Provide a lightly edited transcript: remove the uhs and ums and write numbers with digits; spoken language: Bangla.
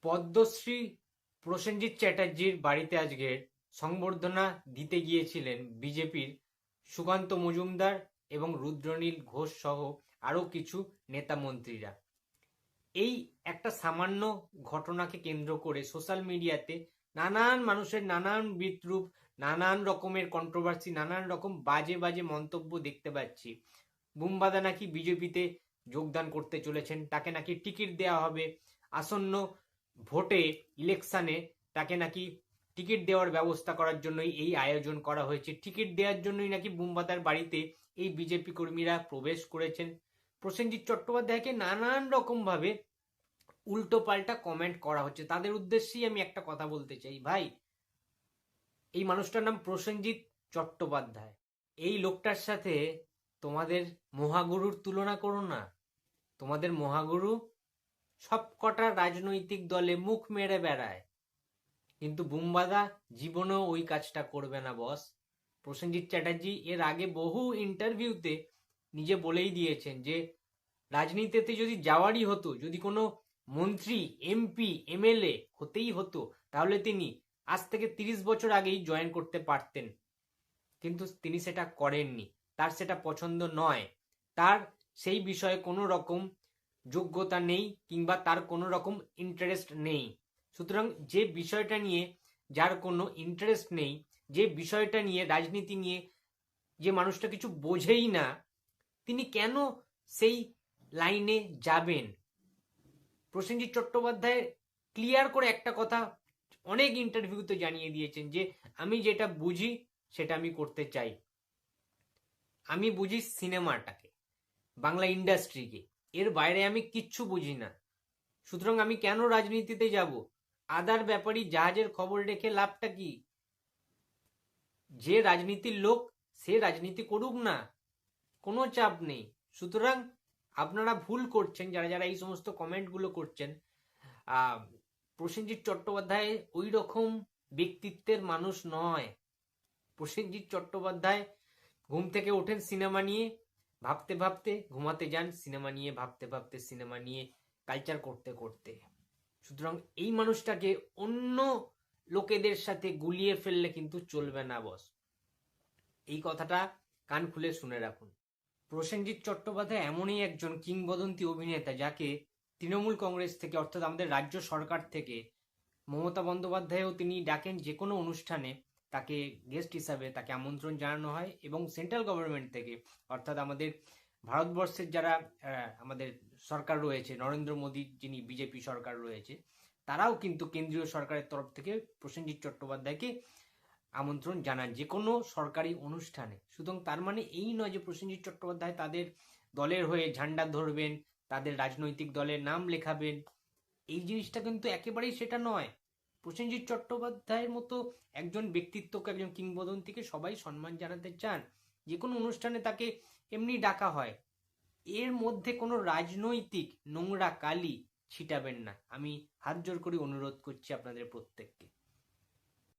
পদ্মশ্রী প্রসেনজিৎ চ্যাটার্জির বাড়িতে আজকে সংবর্ধনা দিতে গিয়েছিলেন বিজেপির সুকান্ত মজুমদার এবং রুদ্রনীল ঘোষ সহ আরো কিছু নেতা মন্ত্রীরা। এই একটা সামান্য ঘটনাকে কেন্দ্র করে সোশ্যাল মিডিয়াতে নানান মানুষের নানান বিদ্রূপ, নানান রকমের কন্ট্রোভার্সি, নানান রকম বাজে বাজে মন্তব্য দেখতে পাচ্ছি। বুম্বাদা নাকি বিজেপিতে যোগদান করতে চলেছেন, তাকে নাকি টিকিট দেওয়া হবে, আসন্ন ভোটে ইলেকশনে তাকে নাকি টিকিট দেওয়ার ব্যবস্থা করার জন্যই এই আয়োজন করা হয়েছে। টিকিট দেওয়ার জন্যই নাকি বুম্বাদার বাড়িতে এই বিজেপি কর্মীরা প্রবেশ করেছেন। প্রসেনজিৎ চট্টোপাধ্যায়কে নানান রকম ভাবে উল্টো পাল্টা কমেন্ট করা হচ্ছে। তাদের উদ্দেশ্যেই আমি একটা কথা বলতে চাই, ভাই এই মানুষটার নাম প্রসেনজিৎ চট্টোপাধ্যায়। এই লোকটার সাথে তোমাদের মহাগুরুর তুলনা করো না। তোমাদের মহাগুরু সবকটা রাজনৈতিক দলে মুখ মেরে বেড়ায়, কিন্তু বুম্বাদা জীবনেও ওই কাজটা করবে না বস। প্রসেনজিৎ চ্যাটার্জি এর আগে বহু ইন্টারভিউতে নিজে বলেই দিয়েছেন যে রাজনীতিতে যদি যাওয়ারই হতো, যদি কোনো মন্ত্রী, এমপি, এমএলএ হতেই হতো, তাহলে তিনি আজ থেকে 30 বছর আগেই জয়েন করতে পারতেন, কিন্তু তিনি সেটা করেননি। তার সেটা পছন্দ নয়, তার সেই বিষয়ে কোনো রকম যোগ্যতা নেই কিংবা তার কোনো রকম ইন্টারেস্ট নেই। সুতরাং যে বিষয়টা নিয়ে যার কোনো ইন্টারেস্ট নেই, যে বিষয়টা নিয়ে রাজনীতি নিয়ে যে মানুষটা কিছু বোঝেই না, তিনি কেন সেই লাইনে যাবেন? প্রসেনজিৎ চট্টোপাধ্যায় ক্লিয়ার করে একটা কথা অনেক ইন্টারভিউতে জানিয়ে দিয়েছেন যে আমি যেটা বুঝি সেটা আমি করতে চাই। আমি বুঝি সিনেমাটাকে, বাংলা ইন্ডাস্ট্রিকে, এর বাইরে আমি কিচ্ছু বুঝি না। সুতরাং আমি কেন রাজনীতিতে যাব? আদার ব্যাপারই জাহাজের খবর রেখে লাভটা কি? যে রাজনীতির লোক সে রাজনীতি করুক না, কোনো চাপ নেই। সুতরাং আপনারা ভুল করছেন যারা যারা এই সমস্ত কমেন্টগুলো করছেন। প্রসেনজিৎ চট্টোপাধ্যায় ওই রকম ব্যক্তিত্বের মানুষ নয়। প্রসেনজিৎ চট্টোপাধ্যায় ঘুম থেকে ওঠেন সিনেমা নিয়ে ভাবতে ভাবতে, ঘুমাতে যান সিনেমা নিয়ে ভাবতে ভাবতে, সিনেমা নিয়ে কালচার করতে করতে। সুতরাং এই মানুষটাকে অন্য লোকেদের সাথে গুলিয়ে ফেললে কিন্তু চলবে না বস। এই কথাটা কান খুলে শুনে রাখুন। প্রসেনজিৎ চট্টোপাধ্যায় এমনই একজন কিংবদন্তি অভিনেতা যাকে তৃণমূল কংগ্রেস থেকে, অর্থাৎ আমাদের রাজ্য সরকার থেকে মমতা বন্দ্যোপাধ্যায়ও তিনি ডাকেন যে কোনো অনুষ্ঠানে, তাকে গেস্ট হিসাবে তাকে আমন্ত্রণ জানানো হয়, এবং সেন্ট্রাল গভর্নমেন্ট থেকে, অর্থাৎ আমাদের ভারতবর্ষের যারা আমাদের সরকার রয়েছে, নরেন্দ্র মোদী যিনি বিজেপি সরকার রয়েছে, তারাও কিন্তু কেন্দ্রীয় সরকারের তরফ থেকে প্রসেনজিৎ চট্টোপাধ্যায়কে আমন্ত্রণ জানান যে কোনো সরকারি অনুষ্ঠানে। সুতরাং তার মানে এই নয় যে প্রসেনজিৎ চট্টোপাধ্যায় তাদের দলের হয়ে ঝান্ডা ধরবেন, তাদের রাজনৈতিক দলের নাম লেখাবেন, এই জিনিসটা কিন্তু একেবারেই সেটা নয়। প্রসেনজিৎ চট্টোপাধ্যায়ের মতো একজন ব্যক্তিত্বকে, একজন কিংবদন্তিকে সবাই সম্মান জানাতে চান, যে কোনো অনুষ্ঠানে তাকে এমনি ডাকা হয়। এর মধ্যে কোনো রাজনৈতিক নোংরা কালি ছিটাবেন না, আমি হাত জোর করে অনুরোধ করছি আপনাদের প্রত্যেককে।